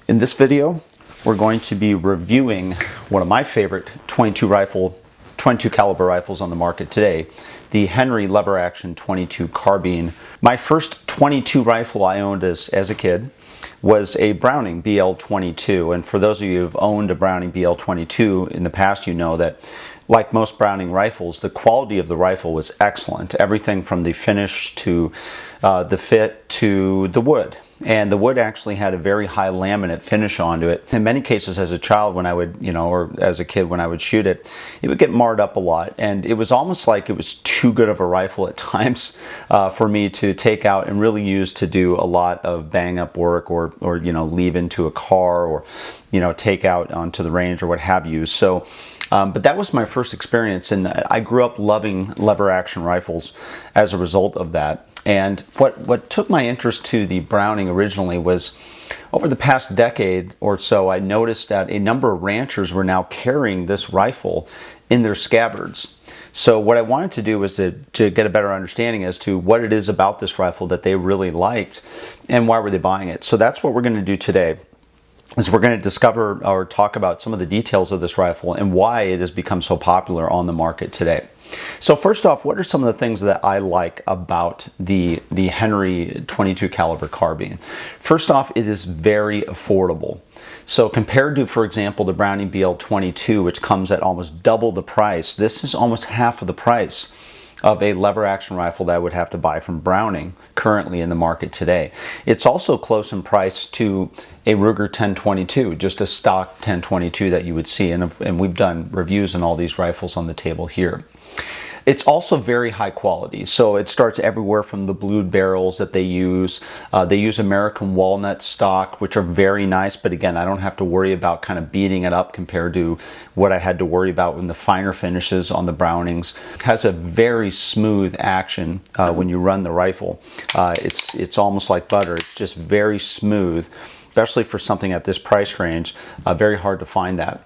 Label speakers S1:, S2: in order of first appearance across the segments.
S1: In this video, we're going to be reviewing one of my favorite 22 caliber rifles on the market today, the Henry lever action 22 carbine. My first 22 rifle I owned as a kid was a Browning BL-22, and for those of you who've owned a Browning BL-22 in the past, you know that like most Browning rifles, the quality of the rifle was excellent. Everything from the finish to the fit to the wood. And the wood actually had a very high laminate finish onto it. In many cases as a child when I would, or as a kid when I would shoot it, it would get marred up a lot. And it was almost like it was too good of a rifle at times for me to take out and really use to do a lot of bang up work or leave into a car or, take out onto the range or what have you. So, but that was my first experience, and I grew up loving lever action rifles as a result of that. And what took my interest to the Browning originally was over the past decade or so, I noticed that a number of ranchers were now carrying this rifle in their scabbards. So what I wanted to do was to get a better understanding as to what it is about this rifle that they really liked and why were they buying it. So that's what we're going to do today. Is we're going to discover or talk about some of the details of this rifle and why it has become so popular on the market today. So first off, what are some of the things that I like about the Henry 22 caliber carbine? First off, it is very affordable. So compared to, for example, the Browning BL-22, which comes at almost double the price, this is almost half of the price of a lever action rifle that I would have to buy from Browning currently in the market today. It's also close in price to a Ruger 1022, just a stock 1022 that you would see, and we've done reviews on all these rifles on the table here. It's also very high quality, so it starts everywhere from the blued barrels that they use. They use American walnut stock, which are very nice, but again, I don't have to worry about kind of beating it up compared to what I had to worry about in the finer finishes on the Brownings. It has a very smooth action when you run the rifle. It's almost like butter. It's just very smooth, especially for something at this price range. Very hard to find that.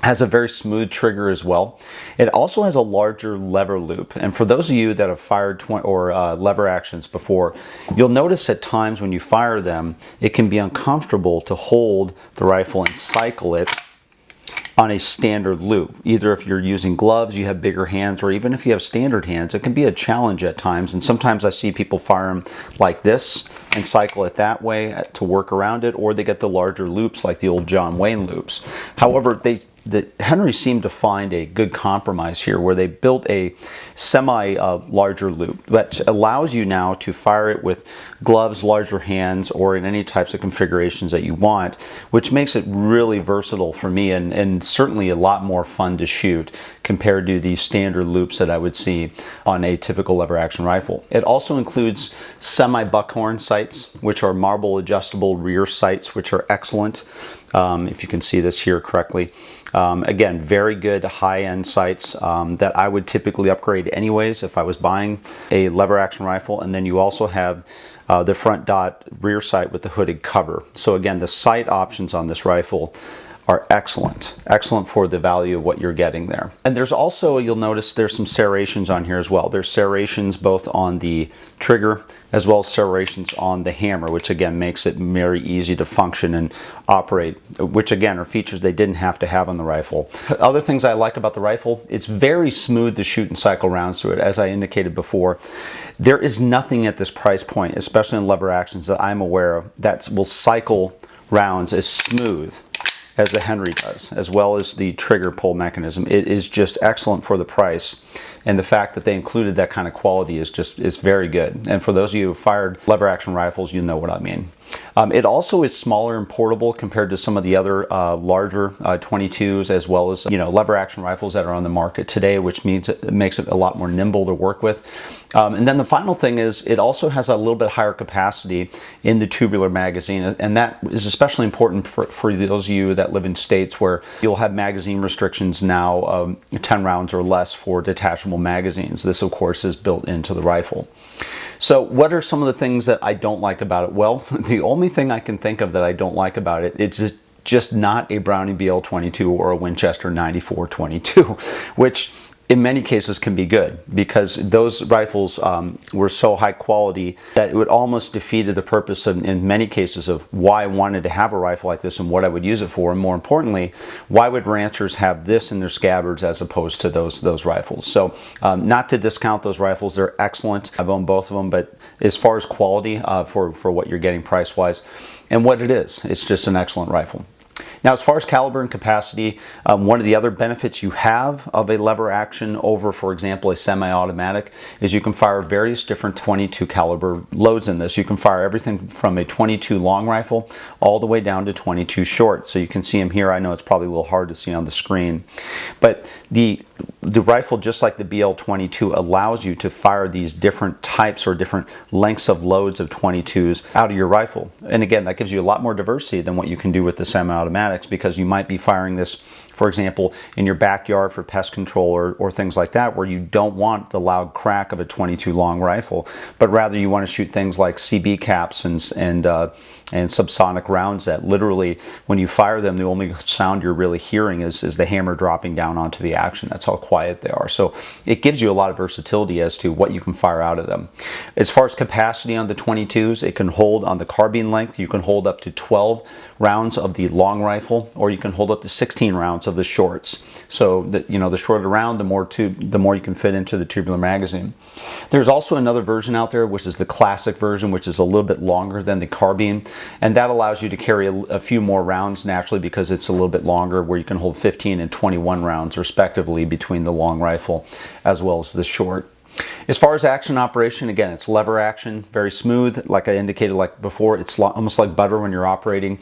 S1: Has a very smooth trigger as well. It also has a larger lever loop, and for those of you that have fired lever actions before, you'll notice at times when you fire them, it can be uncomfortable to hold the rifle and cycle it on a standard loop. Either if you're using gloves, you have bigger hands, or even if you have standard hands, it can be a challenge at times. And sometimes I see people fire them like this and cycle it that way to work around it, or they get the larger loops like the old John Wayne loops. However, the Henry seemed to find a good compromise here where they built a semi-larger loop that allows you now to fire it with gloves, larger hands, or in any types of configurations that you want, which makes it really versatile for me and certainly a lot more fun to shoot compared to the standard loops that I would see on a typical lever action rifle. It also includes semi-buckhorn sights, which are marble adjustable rear sights, which are excellent. If you can see this here correctly. Again, very good high-end sights that I would typically upgrade anyways if I was buying a lever action rifle. And then you also have the front dot rear sight with the hooded cover. So again, the sight options on this rifle are excellent for the value of what you're getting there. And there's also, you'll notice there's some serrations on here as well. There's serrations both on the trigger as well as serrations on the hammer, which again makes it very easy to function and operate, which again are features they didn't have to have on the rifle. Other things I like about the rifle, it's very smooth to shoot and cycle rounds through it. As I indicated before, there is nothing at this price point, especially in lever actions that I'm aware of, that will cycle rounds as smooth as the Henry does, as well as the trigger pull mechanism. It is just excellent for the price, and the fact that they included that kind of quality is very good. And for those of you who fired lever action rifles, you know what I mean. It also is smaller and portable compared to some of the other larger 22s, as well as lever action rifles that are on the market today, which means it makes it a lot more nimble to work with. And then the final thing is it also has a little bit higher capacity in the tubular magazine, and that is especially important for those of you that live in states where you'll have magazine restrictions now of 10 rounds or less for detachable magazines. This of course is built into the rifle. So what are some of the things that I don't like about it? Well, the only thing I can think of that I don't like about it, it's just not a Browning BL-22 or a Winchester 94-22, which in many cases can be good, because those rifles were so high quality that it would almost defeated the purpose of, in many cases, of why I wanted to have a rifle like this and what I would use it for, and more importantly, why would ranchers have this in their scabbards as opposed to those rifles. So not to discount those rifles, they're excellent. I've owned both of them, but as far as quality for what you're getting price wise and what it is, it's just an excellent rifle. Now, as far as caliber and capacity, one of the other benefits you have of a lever action over, for example, a semi-automatic is you can fire various different 22 caliber loads in this. You can fire everything from a 22 long rifle all the way down to 22 short. So you can see them here. I know it's probably a little hard to see on the screen, but the rifle, just like the BL-22, allows you to fire these different types or different lengths of loads of 22s out of your rifle. And again, that gives you a lot more diversity than what you can do with the semi-automatics, because you might be firing this, for example, in your backyard for pest control or things like that, where you don't want the loud crack of a 22 long rifle, but rather you want to shoot things like CB caps and subsonic rounds that literally, when you fire them, the only sound you're really hearing is the hammer dropping down onto the action. That's how quiet they are. So it gives you a lot of versatility as to what you can fire out of them. As far as capacity on the 22s, it can hold, on the carbine length, you can hold up to 12 rounds of the long rifle, or you can hold up to 16 rounds of the shorts. So the shorter the round, the more you can fit into the tubular magazine. There's also another version out there, which is the classic version, which is a little bit longer than the carbine, and that allows you to carry a few more rounds naturally, because it's a little bit longer, where you can hold 15 and 21 rounds respectively between the long rifle as well as the short. As far as action operation, again, it's lever action, very smooth. Like I indicated like before, it's almost like butter when you're operating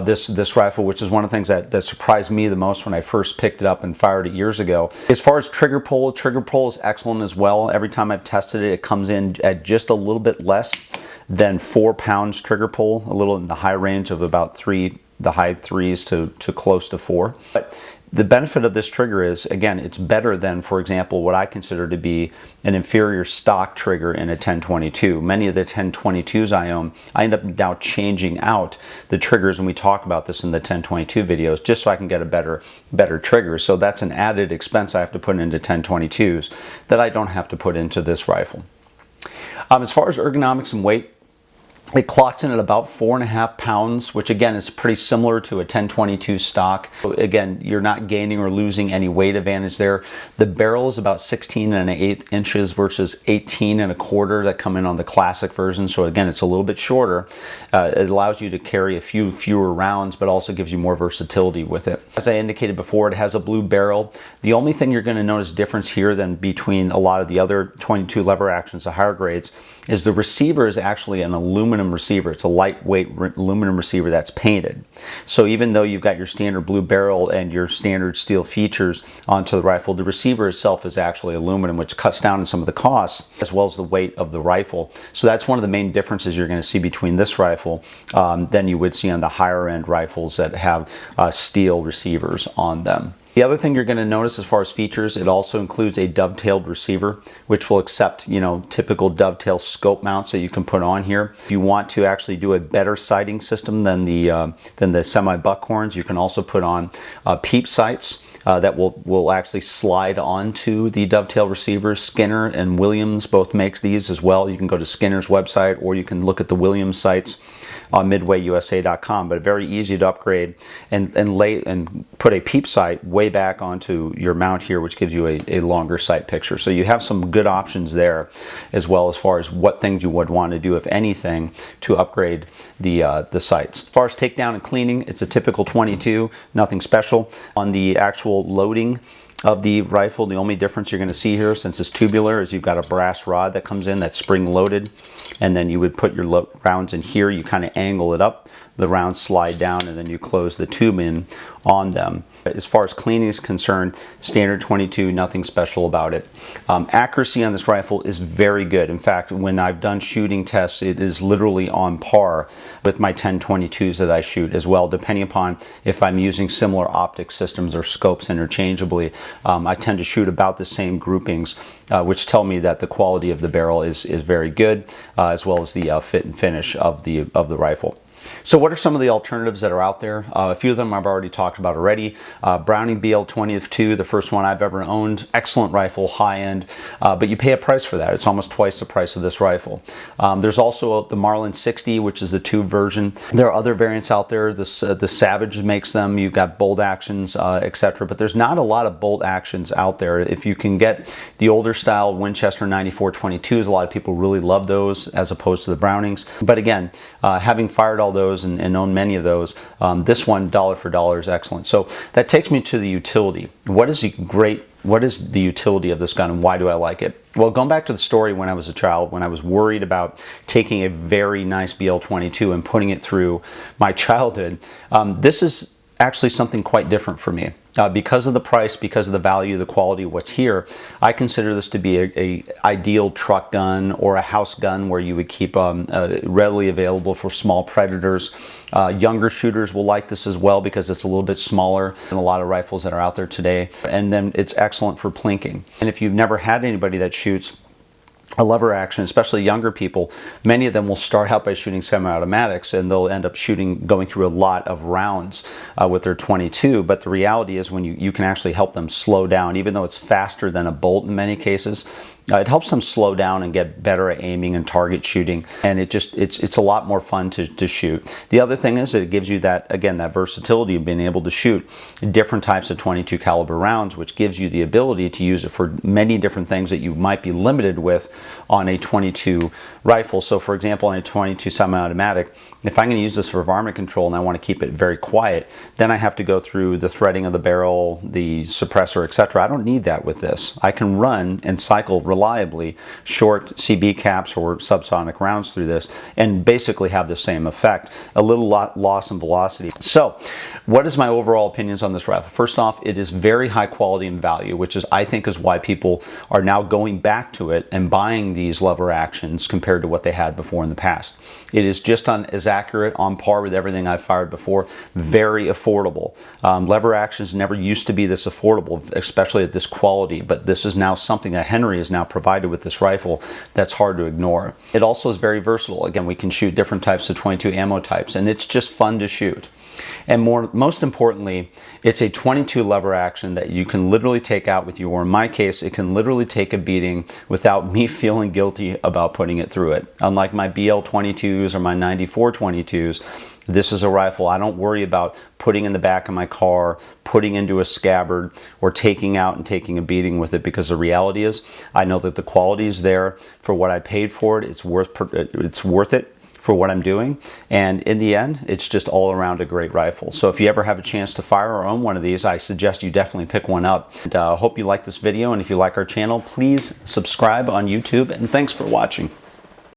S1: this rifle, which is one of the things that surprised me the most when I first picked it up and fired it years ago. As far as trigger pull is excellent as well. Every time I've tested it, it comes in at just a little bit less than 4 pounds trigger pull, a little in the high range of about the high 3s to close to 4. But the benefit of this trigger is, again, it's better than, for example, what I consider to be an inferior stock trigger in a 1022. Many of the 1022s I own, I end up now changing out the triggers, and we talk about this in the 1022 videos, just so I can get a better trigger. So that's an added expense I have to put into 1022s that I don't have to put into this rifle. As far as ergonomics and weight, it clocks in at about 4.5 pounds, which again is pretty similar to a 1022 stock. Again, you're not gaining or losing any weight advantage there. The barrel is about 16.1 inches versus 18.25 that come in on the classic version. So again, it's a little bit shorter. It allows you to carry a few fewer rounds, but also gives you more versatility with it. As I indicated before, it has a blue barrel. The only thing you're going to notice difference here than between a lot of the other 22 lever actions, the higher grades, is the receiver is actually an aluminum receiver. It's a lightweight aluminum receiver that's painted. So even though you've got your standard blue barrel and your standard steel features onto the rifle, the receiver itself is actually aluminum, which cuts down on some of the costs as well as the weight of the rifle. So that's one of the main differences you're going to see between this rifle than you would see on the higher end rifles that have steel receivers on them. The other thing you're going to notice as far as features, it also includes a dovetailed receiver, which will accept, typical dovetail scope mounts that you can put on here. If you want to actually do a better sighting system than the semi-buckhorns, you can also put on peep sights that will actually slide onto the dovetail receivers. Skinner and Williams both makes these as well. You can go to Skinner's website, or you can look at the Williams sites on midwayusa.com, but very easy to upgrade and put a peep sight way back onto your mount here, which gives you a longer sight picture. So you have some good options there as well, as far as what things you would want to do, if anything, to upgrade the sights. As far as takedown and cleaning, it's a typical 22, nothing special. On the actual loading of the rifle, the only difference you're going to see here, since it's tubular, is you've got a brass rod that comes in that's spring loaded, and then you would put your rounds in here. You kind of angle it up, the rounds slide down, and then you close the tube in on them. As far as cleaning is concerned, standard 22, nothing special about it. Accuracy on this rifle is very good. In fact, when I've done shooting tests, it is literally on par with my 1022s that I shoot as well, depending upon if I'm using similar optic systems or scopes interchangeably. I tend to shoot about the same groupings, which tell me that the quality of the barrel is very good, as well as the fit and finish of the rifle. So what are some of the alternatives that are out there? A few of them I've already talked about already. Browning BL-20-2, the first one I've ever owned. Excellent rifle, high end, but you pay a price for that. It's almost twice the price of this rifle. There's also the Marlin 60, which is the tube version. There are other variants out there. The Savage makes them. You've got bolt actions, etc. But there's not a lot of bolt actions out there. If you can get the older style Winchester 94-22s, a lot of people really love those as opposed to the Brownings. But again, having fired all those and owned many of those, this one dollar for dollar is excellent. So that takes me to the utility. What is the utility of this gun and why do I like it? Well, going back to the story when I was a child, when I was worried about taking a very nice BL-22 and putting it through my childhood, this is actually something quite different for me. Because of the price, because of the value, the quality of what's here, I consider this to be a ideal truck gun or a house gun where you would keep readily available for small predators. Younger shooters will like this as well because it's a little bit smaller than a lot of rifles that are out there today. And then it's excellent for plinking. And if you've never had anybody that shoots a lever action, especially younger people, many of them will start out by shooting semi-automatics and they'll end up going through a lot of rounds with their 22. But the reality is when you can actually help them slow down, even though it's faster than a bolt in many cases, it helps them slow down and get better at aiming and target shooting, and it's a lot more fun to shoot. The other thing is that it gives you that versatility of being able to shoot different types of 22 caliber rounds, which gives you the ability to use it for many different things that you might be limited with on a 22 rifle. So for example, on a 22 semi-automatic, if I'm going to use this for varmint control and I want to keep it very quiet, then I have to go through the threading of the barrel, the suppressor, etc. I don't need that with this. I can run and cycle reliably short CB caps or subsonic rounds through this and basically have the same effect, a little loss in velocity. So what is my overall opinions on this rifle? First off, it is very high quality and value, which is I think is why people are now going back to it and buying these lever actions compared to what they had before in the past. It is just as accurate, on par with everything I've fired before, very affordable. Lever actions never used to be this affordable, especially at this quality, but this is now something that Henry has now provided with this rifle that's hard to ignore. It also is very versatile. Again, we can shoot different types of 22 ammo types, and it's just fun to shoot. And most importantly, it's a 22 lever action that you can literally take out with you, or in my case, it can literally take a beating without me feeling guilty about putting it through it. Unlike my BL-22s or my 94-22s, this is a rifle I don't worry about putting in the back of my car, putting into a scabbard, or taking out and taking a beating with it, because the reality is I know that the quality is there for what I paid for it. It's worth it for what I'm doing, and in the end, it's just all around a great rifle. So if you ever have a chance to fire or own one of these, I suggest you definitely pick one up. And hope you like this video, and if you like our channel, please subscribe on YouTube, and thanks for watching.